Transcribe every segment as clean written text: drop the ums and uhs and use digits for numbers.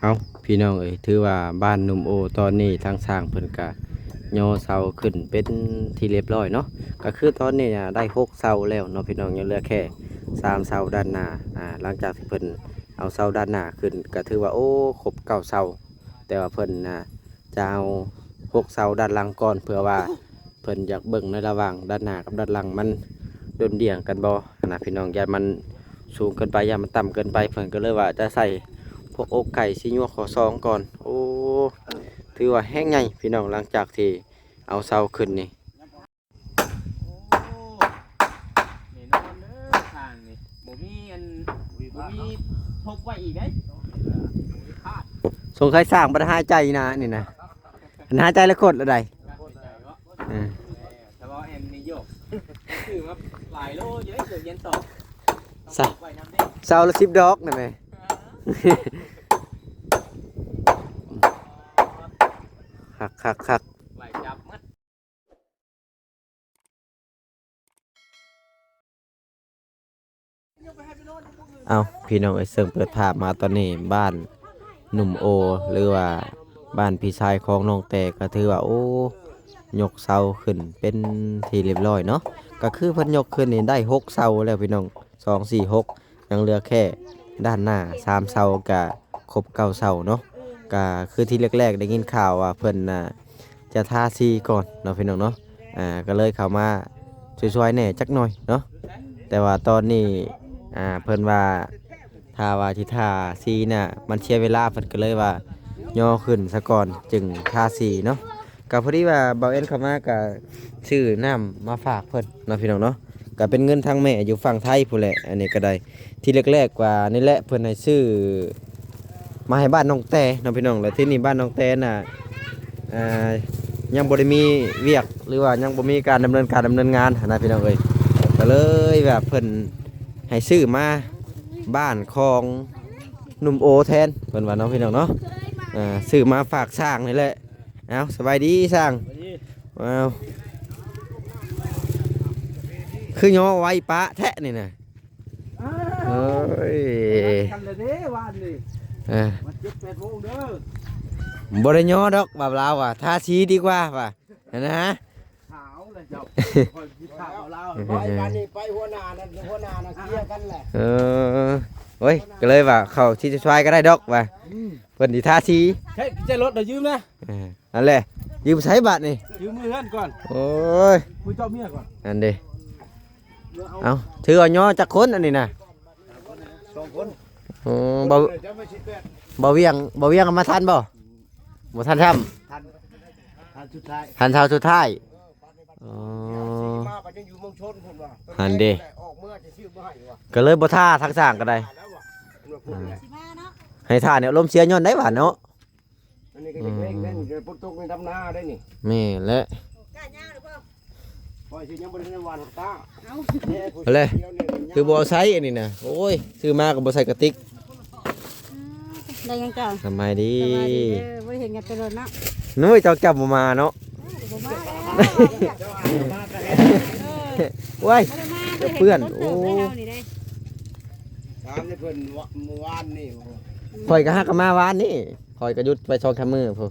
เอาพี่น้องเอ้ยถือว่าบ้านหนุ่มโอตอนนี้ทางสร้างเพิ่นกะย่อเสาขึ้นเป็นที่เรียบร้อยเนาะก็คือตอนนี้ได้6เสาแล้วเนาะพี่น้องยังเหลือแค่3เสาด้านหน้าหลังจากที่เพิ่นเอาเสาด้านหน้าขึ้นก็ถือว่าโอ้ครบ9เสาแต่ว่าเพิ่นจะเอา6เสาด้านหลังก่อนเพื่อว่าเพิ่นอยากเบิ่งในระหว่างด้านหน้ากับด้านหลังมันโดนเดี่ยงกันบ่นะพี่น้องอย่ามันสูงเกินไปอย่ามันต่ำเกินไปเพิ่นก็เลยว่าจะใส่ พวกอกไก่ซีนัวขอซองก่อนโอ้ถือว่าแห้งไงพี่น้องหลังจากที่เอาเสาขึ้นนี่นี่นอนเด้อทางนี่บ่มีบ่มีทบไว้อีกเด้สงสัยสร้างบรรหายใจนะนี่นะบรรหายใจแล้วโคตรอะไรแต่ว่าแอมนี่โยกคือว่าหลายโลอยู่ได้เกือบเย็นตกเสาละ10 ดอกนั่นแหละคักไหลจับมัดเอาพี่น้องไอ้เซิงเปิดภาพมาตอนนี้บ้านหนุ่มโอหรือว่าบ้านพี่ชายของน้องแต่ก็ถือว่าโอ้ยกเสาขึ้นเป็นที่เรียบร้อยเนาะก็คือเพิ่นยกขึ้นนี่ได้6เสาแล้วพี่น้อง2 4 6ยังเหลือแค่ด้านหน้า3เสาก็ครบ9เสาเนาะก็คือที่แรกๆได้ยินข่าวว่าเพิ่นจะทาสีก่อนเนาะพี่น้องเนาะก็เลยเข้ามาช่วยๆแหน่จักหน่อยเนาะแต่ว่าตอนนี้เพิ่นว่าทาว่าที่ทาสีน่ะมันเสียเวลาเพิ่นก็เลยว่าย่อขึ้นซะก่อนจึงทาสีเนาะก็พอดีว่าเบาเอ็นเข้ามาก็ซื้อน้ำมาฝากเพิ่นเนาะพี่น้องเนาะก็เป็นเงินทางแม่อยู่ฝั่งไทยพู้นแหละอันนี้ก็ได้ที่แรกๆกว่านี่แหละเพิ่นให้ซื้อมาให้บ้านน้องแต่เนาะพี่น้องแล้วที่นี่บ้านน้องแต่น่ะยังบ่ได้มีเวียกหรือว่ายังบ่มีการดำเนินงานนะพี่น้องเอ้ยก็เลยแบบเพิ่นให้ซื้อมาบ้านของหนุ่มโอแทนเพิ่นว่าเนาะพี่น้องเนาะซื้อมาฝากสร้างนี่แหละเอาสบายดีสร้างเอาคือย่อไว้ปะแทะนี่นะเอ้ยกันเลยเด้วานนี่มัน7-8 โมงเด้อบ่ได้ย่อดอกแบบลาวทาสีดีกว่าป่ะนะขาวเลยเจ้าคอยคิดข่าวเราไปกันนี่ไปหัวหน้านั่นหัวหน้าน่ะเคลียร์กันแหละโอ้ยก็เลยว่าเขาที่จะช่วยก็ได้ดอกว่าเพิ่นสิทาสีใช้รถเดี๋ยวยืมนะนั่นแหละยืมใช้บัตรนี่ยืมมือเพื่อนก่อนโอ้ยมือเจ้าเมียก่อนนั่นดิเอาถือเอาย่อจักคนอันนี้นะ2 คนบ่เวียงมาทันบ่ทันทำทันสุดท้ายทันเท่าสุดท้ายมาก็ยังอยู่เมืองชนพุ่นว่าหันดิออกเมื่อจะซื้อบ่ให้ว่ะก็เลยบ่ท่าทักสร้างก็ได้ให้ท่าเนี่ยลมเสียย้อนได้หวานเนาะอันนี้ก็เล็กๆนั่นเดี๋ยวปุ๊บตุกในดำนาได้นี่นี่แหละกล้าย่างหรือเปล่าปล่อยสิยังบ่ได้วันตาเอาเลยคือบ่ใช้อันนี้นะโอ้ยซื้อมาก็บ่ใส่กระติกได้ยังจ้ะสบายดีบ่เห็นกันตลอดเนาะนู้ยเจ้าจับบ่มาเนาะว้ายเพื่อนโอ้ถามในเพิ่นเมื่อวานนี่ข่อยก็ฮักกันมาวานนี่ข่อยก็หยุดไป2-3 มื้อพุ่น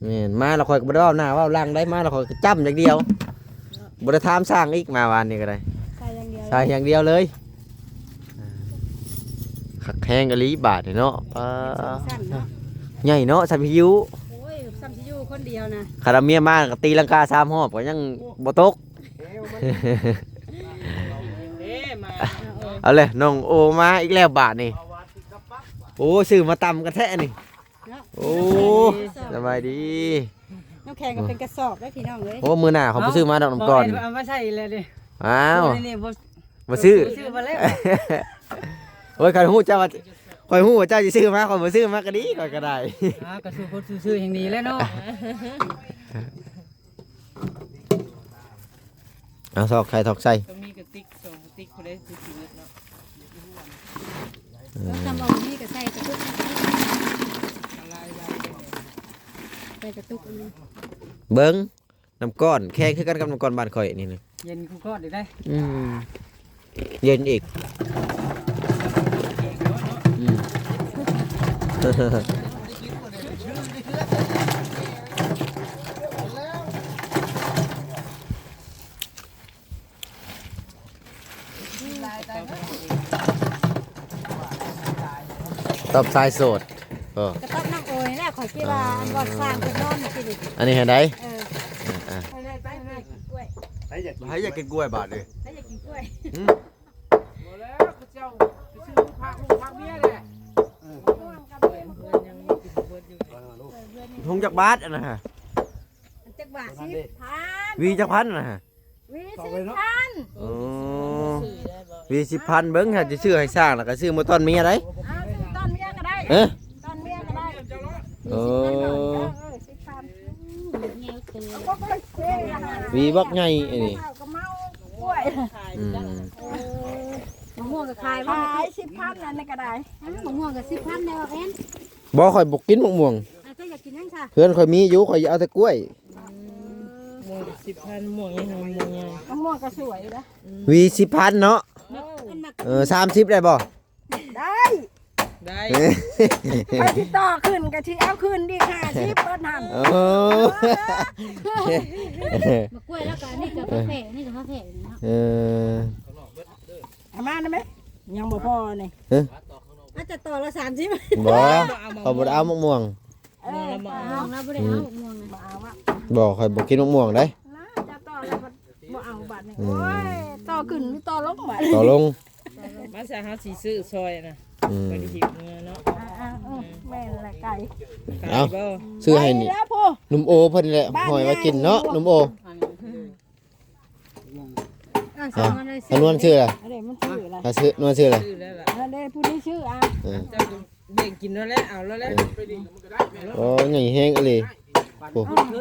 แม่นมาแล้วข่อยก็บ่ได้เว้าหน้าเว้าหลังได้มาแล้วข่อยก็จ้ำอย่างเดียวบ่ได้ถามสร้างอีกมาวานนี่ก็ได้ใส่อย่างเดียวเลยคักแห้งกะลีบาทเนาะป้าใหญ่เนาะสัมพิยุโอ้ยสัมพิยุคนเดียวนะคาราเมียมาก็ตีลังกา3 รอบก็ยังบ่ตกเอาเลยน้องโอมาอีกแล้วบาทนี่โอ้ซื้อมาตำกันแท้นี่โอ้สบายดีน้ำแข็งก็เป็นกระสอบได้พี่น้องเลยโอ้มือหน้าเขาไปซื้อมาดอกน้ำก่อนเอามาใส่เลยดิอ้าวมาซื้อมาแล้วโอ้ยใครหู้เจ้าคอยหู้ว่าเจ้าจะซื้อมาคอยมาซื้อมาก็ดีคอยก็ได้กระซื้อคนซื้ออย่างนี้แล้วเนาะเอาซอกใครทอกใส่ต้องมีกระติก2 กระติกคนได้ซื้อเนาะแล้วทำเอานี่ก็ใส่กระตุกใส่กระตุกอันนี้เบิ้งน้ำก้อนแค่คือกันกับน้ำก้อนบานข่อยนี่นะเย็นกูก้อนได้เย็นอีก ตอบสายโสดโอ้ กระต๊อบน้องโอยแล้วขอยคิดว่าอันบอดสร้างเป็นนอนสิดิ อันนี้เห็นได้ ไปเลยไปเลยกินกล้วย ให้อยาก ให้อยากกินกล้วยบาทเลย ถ้าอยากกินกล้วย บ่แล้วเขาเจ้าไปซื้อลูกพักเมียแหละ ทงจากบาทอันนะฮะ จักบาท10,000 วีจากพันนะฮะ วี10,000 อ๋อวี10,000เบิ้งฮะจะซื้อให้สร้างแล้วก็ซื้อมาต้นเมียได้ เอาซื้อต้นเมียก็ได้ เอ๊ะ ต้นเมียก็ได้ โอ้ 10,000 วีบักไงไอ้นี่ ข้าวก็เมากล้วย อืม มะม่วงก็ขาย10,000นั่นก็ได้มะม่วงก็10,000แล้วแอน บ่ข่อยบ่กินมะม่วง ก็อยากกินยังค่ะ เพื่อนข่อยมีอยู่ข่อยเอาแต่กล้วย ม่วง10,000ม่วงยังม่วงยัง มะม่วงก็สวยนะ วี10,000เนาะ30ได้บ่ ได้ ได้ ไปที่ต่อขึ้นกับที่เอาขึ้นดี50เปิ้นหั่น โอ้ มะกล้วยแล้วก็นี่ก็กาแฟนี่ก็กาแฟเนาะ เออ เอามาได้ไหมยังบ่พอนี่ เอ๊ะ อาจจะต่อละ30 บ่เขาบ่ได้เอามะม่วง ม่วงแล้วบ่ได้เอาม่วงบ่เอาอะ บ่ข่อยบ่กินมะม่วงได้ นะจะต่อแล้วบ่เอาบัดนี่โอ้ยต่อขึ้นหรือต่อลงบัด ต่อลง มาซะเฮาสิซื้อซอยน่ะ อืม ไปหิวเงินเนาะ แม่นแหละไก่ เอา บ่ ซื้อให้นี่ แล้วพ่อ หนุ่มโอเพิ่นแหละหอยมากินเนาะหนุ่มโออันนวลชื่ออะไร อันนี้มันชื่ออะไร ถ้าชื่อนวลชื่ออะไร ซื้อแล้วล่ะ อันนี้ผู้นี้ชื่ออ่ะ เออ เจ้าก็แบ่งกินแล้วแหละเอาแล้วแหละ โอ้ใหญ่แห้งอะไรโอ้ โอ้ยเ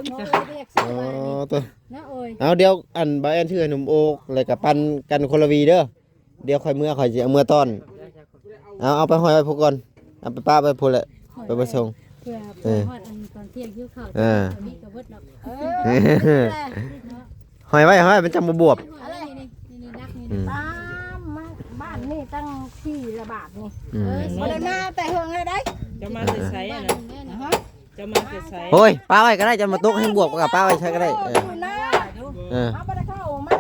รียกชื่ อ๋ อ อ ว่า ตัว นะโอ้ย เอาเดี๋ยวอันบาแอนชื่อให้หนุ่มโอแล้วก็ปันกันคนละวีเด้อเดี๋ยวค่อยเมื่อค่อยสิเอาเมื่อต้อนเอาไปหอยไว้พวกก่อนเอาไปป้าไปพูดแหละไปประส่ง เพื่อฮอดอันตอนเที่ยงหิวข้าวมีกระเบิดดอก หอยไว้มันจังบ่บวบ อะไรนี่นักนี่บ้านนี่ตั้งที่ระบาดนี่ อืม บ่ได้มาแต่เฮืองเลยได้ จะมาแต่ไสอ่ะนะจะมาแต่ไส โอ้ยป้าไว้ก็ได้จะมาตกให้บวบกับป้าไว้ใช้ก็ได้เออ อยู่นะ เออ เอาบ่ได้เข้ามา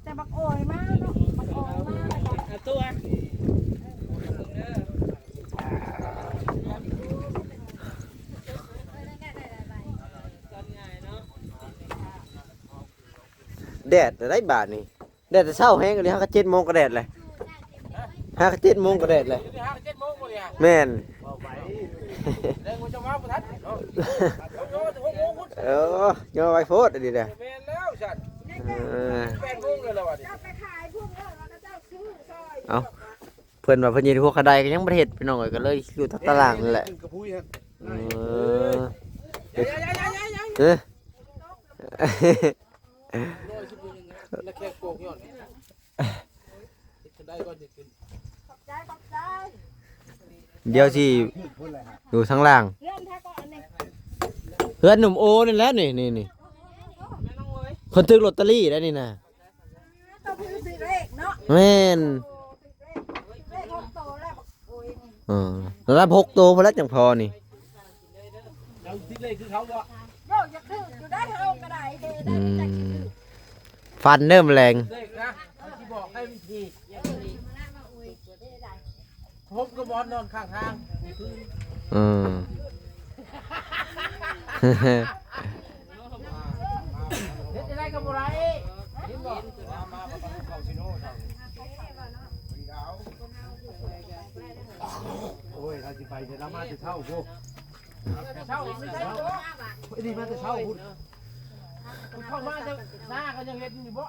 แต่บักโอยมาเนาะบักโอยมาแล้วก็ เอาตัว แดดได้บาทนี่แดดจะเช้าแห้งกันเลย5 7 โมงก็แดดเลย5 7 โมงก็แดดเลย ที่ห้าเจ็ดโมงบ่เนี่ย แม่น เดี๋ยวมันจะมาบ่ทันเนาะโยน6โมงพุ่น เออย่อไว้โพดอันนี้เด้อ แม่นแล้วฉัน เออ 8โมงเลยแล้วว่ะนี่ เจ้าไปขายพวกแล้วก็เจ้าซื้อซอย เอาเพิ่นว่าเพิ่นยืนพวกกระไดก็ยังบ่ได้เฮ็ดพี่น้องเอ้ยก็เลยอยู่ตารางนั่นแหละ กระพุ้ยครับ เออ ยัง เออ แล้วแค่โกงย้อนได้ก่อนจะขึ้น ขอบใจ เดี๋ยวสิอยู่ทางล่าง เรื่องแท้ก็อันนี้ เพื่อนหนุ่มโอนี่แหละนี่เพิ่นถึกลอตเตอรี่ได้นี่นะ ต้องซื้อสิเลขเนาะ แม่น เลข6โตแล้วบักโอยนี่ แล้วรับ6โตวพอแล้วจังพอนี่ เอาที่เลยคือเขาบ่ โยกจะถืออยู่ได้เฮาก็ได้เด้ได้จักสิถือ ฟันเริ่มแรง เลขนะที่บอกให้วิธีผมก็บอลนอนข้างทาง อืม เฮ็ดอะไรกับบ่ไรเห็นบ่มา โอ้ยเราจะไปเดี๋ยวเรามาจะเช่าพวก เช่าไม่ใช่บ่ ไอ้นี่มาจะเช่าพุ่น เข้ามาจะหน้าก็ยังเฮ็ดอยู่บ่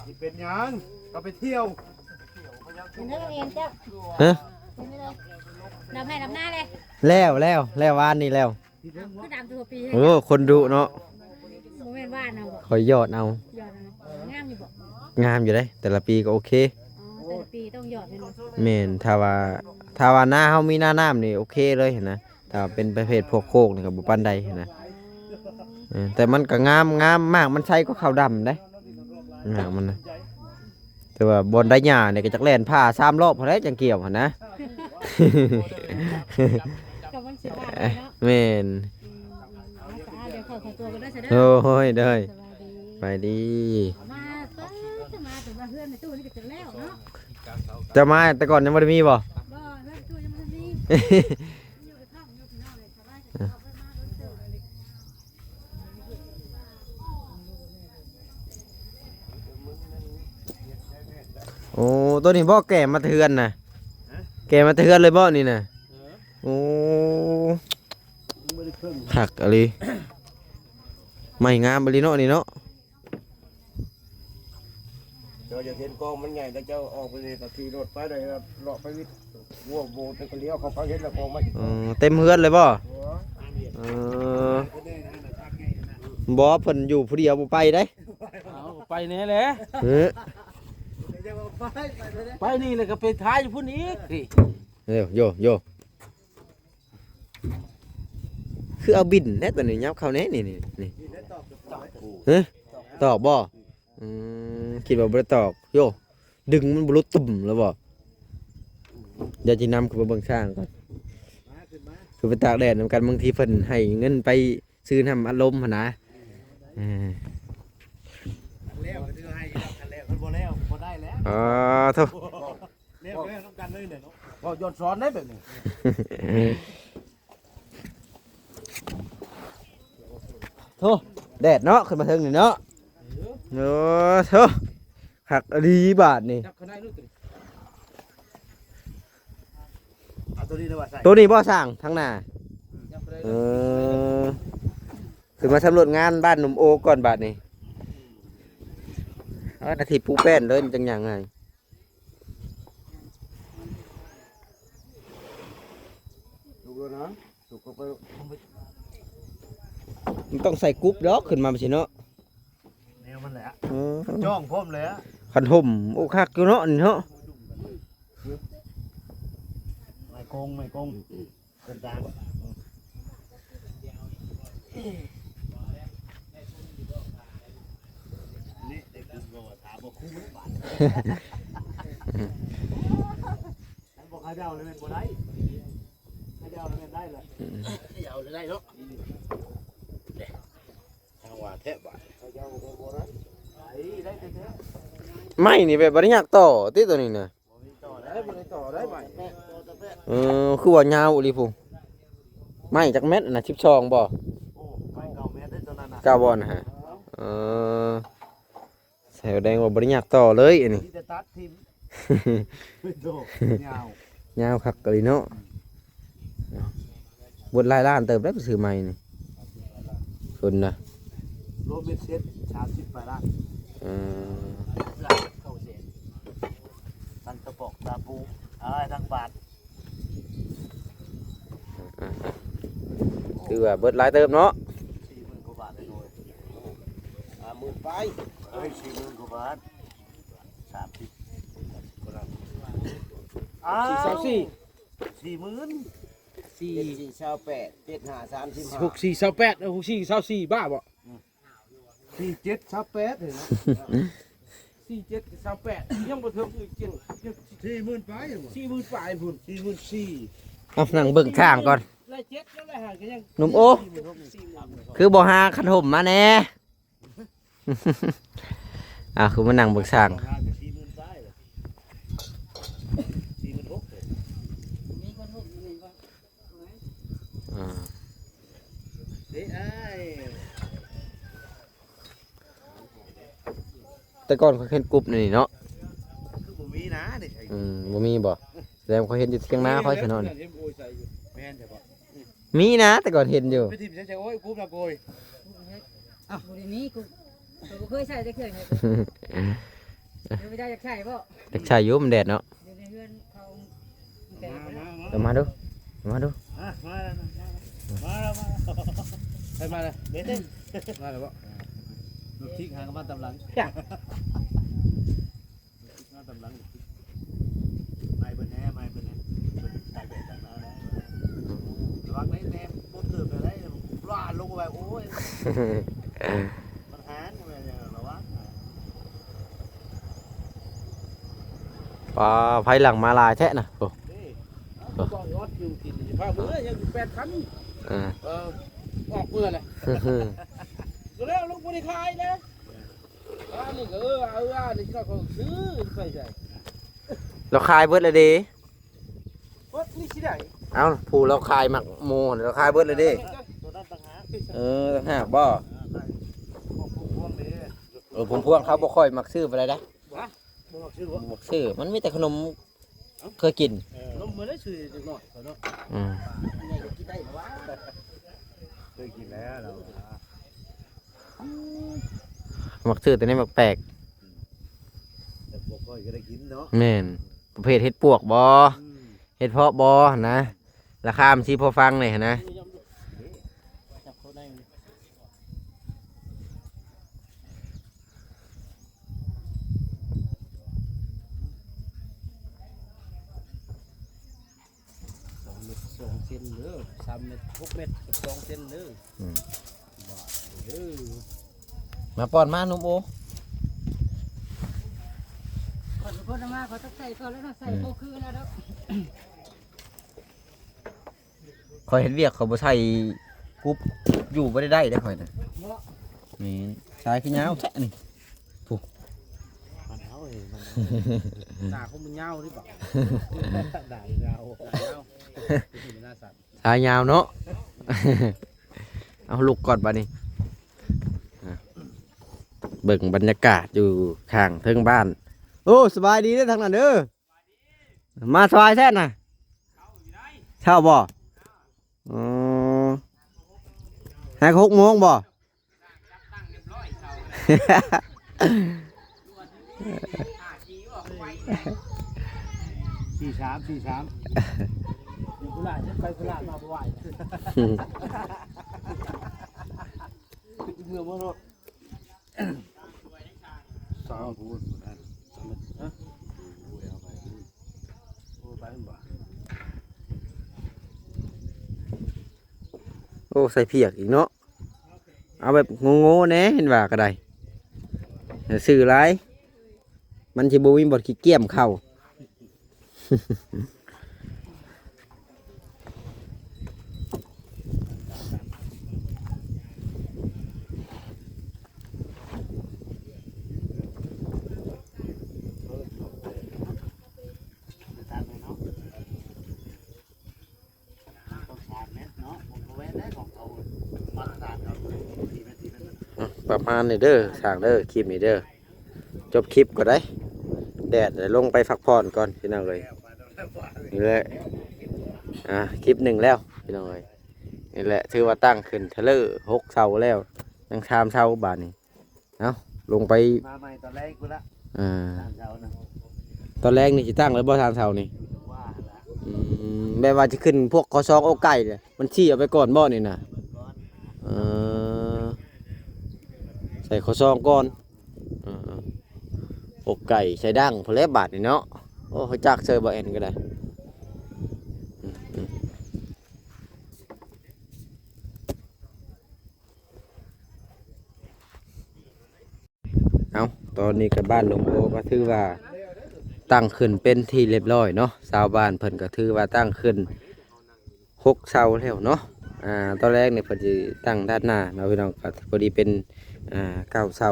ที่เป็นหยังก็ไปเที่ยว เป็นเรื่องเองเจ้า ฮะ เป็นเลยนำให้นำหน้าเลย แล้ววานนี่แล้ว คือดำตัวปี โอ้คนดุเนาะ โมเมนต์ว่านเอาบ่ คอยยอดเอา หยอดเอางามอยู่บ่ งามอยู่ได้แต่ละปีก็โอเค แต่ละปีต้องหยอดเลยเนาะ แม่นถ้าว่าหน้าเฮามีหน้าน้ำนี่โอเคเลยเห็นนะถ้าเป็นประเภทพวกโคกนี่ก็บ่ปานใดเห็นนะแต่มันก็งามมากมันใช้ก็ขาวดำได้หางมันนะแต่ว่าบนได้หญ้าเนี่ยก็จักแล่นผ้า3 รอบพอได้จังเกี่ยวหั่นนะ กับมันสิว่าเนาะ แม่น เดี๋ยวขอตัวกันได้ซะเด้อ โอ้ยเด้อ สบายดี ไปดี มาเต้จะมาถึงมาเพื่อนในตู้นี่ก็จะแล้วเนาะ จะมาแต่ก่อนยังบ่ได้มีบ่ บ่เฮ็ดตู้ยังบ่มีอยู่ในท้องอยู่พี่น้องเลยสบายจะเข้าไปมาโดนเจอเลย โอ้ตัวนี้บ่แก่มาเทือนน่ะแก่มาเทือนเลยบ่นี่น่ะโอ้หักอะไรไม่งามบริโนนี่เนาะ เจ้าจะเห็นกองมันใหญ่แล้วเจ้าออกไปเลยตะทีรถไปเลยครับเลาะไปวิทย์วัวโบตะกเลี้ยวเขาไปเห็นแล้วกองมัน เต็มเฮือนเลยบ่บ่เพิ่นอยู่ผู้เดียวบ่ไปได้ เอาไปแน่แหละ เออ ไปนี่เลยก็ไปท้ายอยู่พุ่นอีกนี่ เร็วโยโยคือเอาบินแน่ตัวนี้ยับเข้าแน่นี่เฮ้ยตอบบ่คิดว่าบ่ได้ตอบโยดึงมันบ่รู้ตุ่มแล้วบ่เดี๋ยวสินำขึ้นไปเบิ่งช่างก่อนคือไปตากแดดนำกันบางทีเพิ่นให้เงินไปซื้อน้ำอัดลมหั่นนะแล้วก็ถือให้กันแล้วมันบ่แล้วบ่ได้แล้ว อ๋อโทษ แล้วต้องกันเลยเนี่ยเนาะบ่ย้อนสอนได้แบบนี้ โธ่แดดเนาะขึ้นมาเทิงนี่เนาะโอ้โธ่หักดีบาทนี่ จับข้างในลูก เอาตัวนี้ดีกว่าใส่ ตัวนี้บ่สร้างทั้งหน้า จับข้างใน เออขึ้นมาสำรวจงานบ้านหนุ่มโอก่อนบาทนี่นาทีปูแป้นเลยจังอย่างไง ถูกแล้วนะถูกก็ไป มันต้องใส่กรุ๊ปดอกขึ้นมาสิเนาะ แนวมันแหละ เออ จ้องพร้อมเลยอะ ขันห่มโอ้คักอยู่เนาะนี่เนาะ ไม่โกงเป็นตามนี่เด็กคุณก็ว่าถามว่าคุ้มหรือเปล่าฉันบอกให้เดาเลยเป็นบ่ได้ให้เดาเลยเป็นได้เลยให้เดาเลยได้เนาะทางว่าแทบบ่ให้เดาเลยบ่ได้ได้แท้ ไม่นี่แบบบริยากต่อที่ตัวนี้นะ ต่อได้บ่ได้ต่อได้ใหม่ คือว่ายาวอีหลีพุงไม่จักเม็ดน่ะ12บ่ โอ้ไม่เก่าแม่ได้ตัวนั้นน่ะ กาบอนนะฮะแสดงว่าบริยากต่อเลยอันนี้ ที่จะตัดทิมโดยาวย าวคักกะลิเนาะบนหลายล้านเติมได้ไปซื้อใหม่นี่คนนะ รวมเป็นเซ็ต30ไปละ อืม เข้าเซ็ตตั้งกระบอกตาปูทั้งบาท คือว่าเบิดหลายเติมเนาะ 40,000 กว่าบาทเลยโดย10,000ไป40,000 กว่าบาท30คนละ40,000 4 7,535 6 4 28 6 4 24บ้าบ่ 47 28เลยนะ 4 7 28ยังบ่ถึงอีกเจ็ด 40,000ไปหมด 40,000ปลายพุ่น 44,000 เอานั่งเบิ่งทางก่อน ไล่เจ็ดแล้วไล่หาก็ยัง หนุ่มโอคือบ่หาขันห่มมาแน่ คือมานั่งเบิ่งทาง 40,000ไปเลย46,000เลย มีคนหุบมีคน เด้ไอ้ แต่ก่อนเขาเห็นกรุ๊ปนี่เนาะ คือบ่มีนะนี่ใช่ บ่มีบ่แสดงเขาเห็นอยู่เที่ยงนาเขาสิเนาะนี่ แม่นใช่ปะ มีนะแต่ก่อนเห็นอยู่ ไปทีมใช่โอ้ยกูนะโกย อ้าวบ่ได้มีกูบ่เคยใช้ได้เคยเนี่ยเดี๋ยวไม่ได้อยากใช้บ่ แต่ชายอยู่มันแดดเนาะ เดี๋ยวในเฮือนเขาแก่ไปแล้ว เอามาดูเอามาดู มาไปมาเลยเด็ดมาเลยปะรถทิ้งหางกับมันตำหลังมาตำหลังไม่เป็นแน่ไม่เป็นแน่ตายแบบนั้นแล้วระวังได้แน่บนเกือบเลยร้านลงไปโอ้ยมันหานอะไรอย่างระวัง ปลาไผหลังมาลายแท้น่ะโอ้ ก็รถอยู่กินอยู่ภาคเมื่อยังอยู่8คัน อ่า ออกเมื่อแหละก็แล้วลงบ่ได้ขายนะนี่ก็นี่ที่เราเขาซื้อไปใช่ เราคายเบิดเลยเด้ วัดนี่สิได้ เอ้าผู้เราคายหมักโมเราคายเบิดเลยเด้ ตัวนั้นต่างหาก ต่างหากบ่ ของพวกนี้ ผมพวกเขาบ่ค่อยมักซื้อไปเลยนะ บ่มักชื่อว่า มักซื้อมันมีแต่ขนมเคยกิน นมมันได้ชื่อจังหน่อยเนาะ อืม เคยกินแล้วเรา มักซื้อแต่นี่มักแปลก แต่บ่ค่อยก็ได้กินเนาะ แม่นประเภทเฮ็ดปวกบ่เฮ็ดเพาะบ่นะราคามันสิพอฟังเลยนะ จับเขาได้เลย 2 เมตร2 เซนเด้อ3 เมตร 6 เมตร2 เซนเด้อเด้อ มาป้อนมาหนุ่มโอ ขอโทษนะมาขอต้องใส่ก่อนแล้วนะใส่โคคือแล้วเด้อ คอยเห็นเวียกเขาบ่ใส่กุ๊บอยู่บ่ได้ได้ข่อยน่ะนี่สายขี้ยาวแท้นี่ มันเอาเองมันด่าเขามันยาวหรือเปล่าด่ายาวเป็นหน้าสัตว์ สายยาวเนาะ เอาลูกกอดบัดนี้เบิ่งบรรยากาศอยู่ข้างเทิงบ้าน โอ้สบายดีเด้อทางนั้นเด้อมาสบายแท้น่ะเช่าบ่อ๋อให้6 โมงบ่ 43อยู่กุหลาบไปกุหลาบมาบ่ไหวเมื่อบ่รถสาวพูดนั่นฮะเอาไปโอ้ไปบ่ โอ้ใส่เพียกอีกเนาะเอาแบบโง่ๆแหน่เห็นว่าก็ได้สื่อหลายมันสิบ่มีบทขี้เกียจเข้า ตามเนาะต้อง3 เมตรเนาะผมก็แว้นได้ของเขามาตรฐานเขา4 เมตร4 เมตร ประมาณนี้เด้อสร้างเด้อคลิปนี้เด้อจบคลิปก็ได้แดดเดี๋ยวลงไปพักผ่อนก่อนพี่น้องเลยนี่แหละคลิป 1แล้วพี่น้องเลยนี่แหละถือว่าตั้งขึ้นเทเลอร์6 เสาแล้วยังชามเสาบาทนี่เอาลงไป มาใหม่ตอนแรกกูละ อ่า ตามเช้านะ ตอนแรกนี่จะตั้งแล้วบ่ทามเสานี่ ว่าละ แบบว่าจะขึ้นพวกกอซองโอไก่เลยมันชี้เอาไปก่อนบ่นี่นะ ก่อน เออใส่ข้อซองก่อนอกไก่ใส่ดั้งพอแล้วบาทนี่เนาะโอ้เขาจักเซอร์บอเอ็นก็ได้เอาตอนนี้กับบ้านหลวงโอก็ถือว่าตั้งขึ้นเป็นที่เรียบร้อยเนาะชาวบ้านเพิ่นก็ถือว่าตั้งขึ้น6 เสาแล้วเนาะตอนแรกเนี่ยเพิ่นสิตั้งด้านหน้าเนาะพี่น้องก็พอดีเป็น9 เสา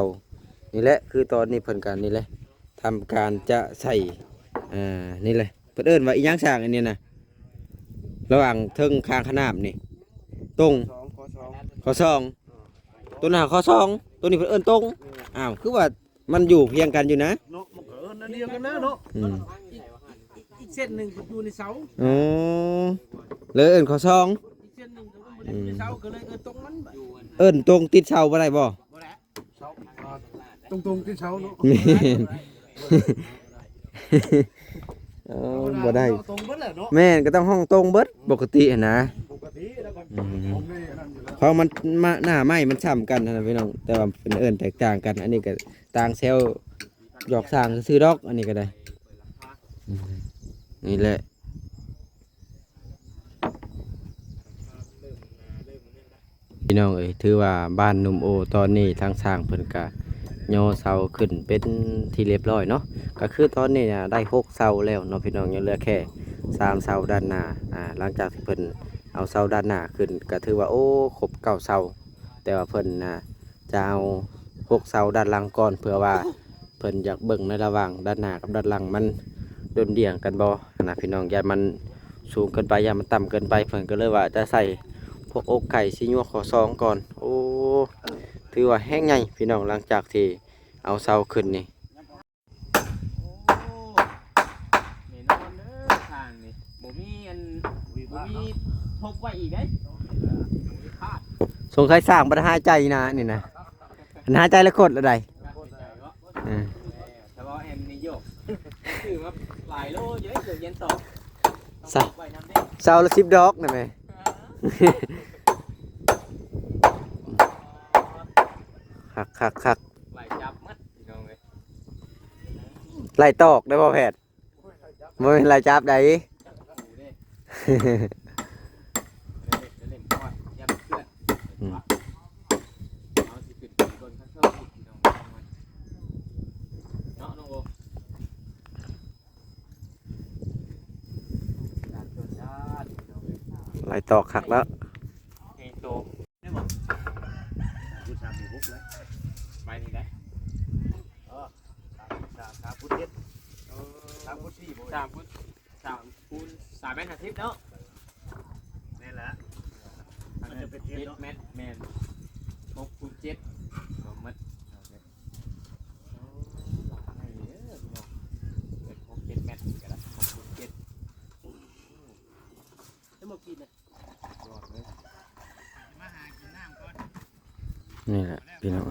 นี่แหละคือตอนนี้เพิ่นกันนี่แหละทำการจะใส่นี่เลยเพิ่นเอิ้นว่าอีหยังสร้างอันนี้นะระหว่างเทิงคางขนาบนี่ตรง 2 ข้อซองตัวหน้าข้อซองตัวนี้เพิ่นเอิ้นตรงอ้าวคือว่ามันอยู่เพียงกันอยู่นะ เนาะมันก็นั่นเดียวกันนะเนาะ อืม อีกเส้นหนึ่งก็อยู่ในเสา อ๋อเลยเอิ้นข้อซอง อีกเส้นหนึ่งก็มันอยู่ในเสาก็เลยตรงนั้นแบบ เอิ้นตรงติดเสาบ่ได้บ่ บ่แหละ เช้าตรงๆที่เช้าเนาะ แม่น บ่ได้ ตรงเบิดแหละเนาะ แม่นก็ต้องห้องตรงเบิดปกติอะนะ ปกติแล้วก็ อืม ผมนี่นั่นอยู่แล้ว เพราะมันมาหน้าไม้มันซ้ำกันนะพี่น้องแต่ว่าเป็นเอิ้นแตกต่างกัน อันนี้ก็ต่างเซลล์หยอกสร้างซื้อดอกอันนี้ก็ได้อืมนี่แหละพี่น้องเอ้ยถือว่าบ้านหนุ่มโอตอนนี้ทางสร้างเพิ่นก็ย่อเสาขึ้นเป็นที่เรียบร้อยเนาะก็คือตอนนี้น่ะได้6 เสาแล้วเนาะพี่น้องยังเหลือแค่3 เสาด้านหน้าหลังจากที่เพิ่นเอาเสาด้านหน้าขึ้นก็ถือว่าโอ้ครบ9 เสาแต่ว่าเพิ่นจะเอา6 เสาด้านหลังก่อนเพื่อว่าเพิ่นอยากเบิ่งในระหว่างด้านหน้ากับด้านหลังมัน โดนเดี่ยงกันบ่นะพี่น้องอย่ามันสูงเกินไปอย่ามันต่ำเกินไปเพิ่นก็เลยว่าจะใส่พวกอกไก่สิยัวขอซองก่อนโอ้ถือว่าแห้งใหญ่พี่น้องหลังจากที่เอาเสาขึ้นนี่ โอ้แน่นอนเด้อทางนี่บ่มีอันบ่มีทบไว้อีกเด้บ่มีพลาด สงสัยสร้างบ่ได้หายใจนะนี่นะอันหายใจแล้วกดแล้วใด อืม แต่ว่าแอมนี่โยกคือว่าหลายโลอยู่ได้เกือบเย็นตก ใส่ ไว้น้ำได้ เสาละ10 ดอกนั่นแหม คัก ไหลจับมัดพี่น้องเลย ไล่ตอกได้บ่แพทย์บ่แม่นไล่จับได้ ดูเด้เล่นก้อนยับเพื่อนเอาสิขึ้นไปบนข้างเท่าพี่น้องเนาะน้องโอจัดตัวชาติพี่น้องเลย ไล่ตอกคักแล้ว เฮ้ยโต กูสามอยู่บุกเลย ไปนี่ได้ สามพุทธเจ็ดสามพุทธสี่โม 3 เมตรอาทิตย์เนาะ นี่แหละ มันจะเป็น7 เมตรแมน6 คูณ 7รวมมัดให้เด้อพี่น้องเป็น6 7 เมตรก็ได้6 คูณ 7จะมากินนะยอดเลย นี่แหละพี่น้อง